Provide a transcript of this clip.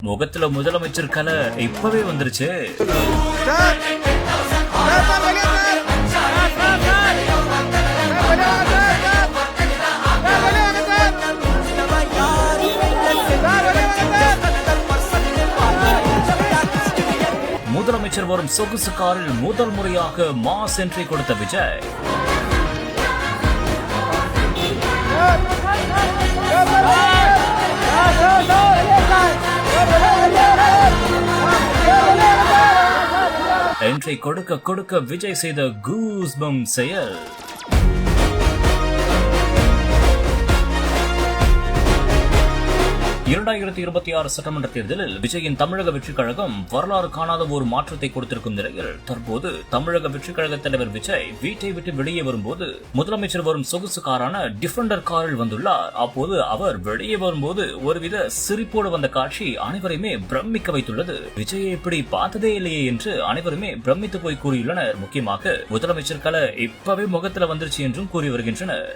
முகத்துல முதலமைச்சர் கலை இப்பவே வந்துருச்சு. முதலமைச்சர் வரும் சொகுசு காரில் முதல் முறையாக மாஸ் என்ட்ரி கொடுத்த விஜய். என்ட்ரி கொடுக்க கொடுக்க விஜய் செய்த கூஸ்பம் செயல். இரண்டாயிரத்தி 26 சட்டமன்ற தேர்தலில் விஜயின் தமிழக வெற்றிக் கழகம் வரலாறு காணாத ஒரு மாற்றத்தை கொடுத்திருக்கும் நிலையில் தற்போது தமிழக வெற்றிக் கழக தலைவர் விஜய் வீட்டை விட்டு வெளியே வரும்போது முதலமைச்சர் வரும் சொகுசு காரான டிஃபெண்டர் காரில் வந்துள்ளார். அப்போது அவர் வெளியே வரும்போது ஒருவித சிரிப்போடு வந்த காட்சி அனைவரையுமே பிரமிக்க வைத்துள்ளது. விஜயை இப்படி பார்த்ததே இல்லையே என்று அனைவருமே பிரமித்து போய் கூறியுள்ளனர். முக்கியமாக முதலமைச்சர் கலை இப்பவே முகத்துல வந்துருச்சு என்றும் கூறி வருகின்றனர்.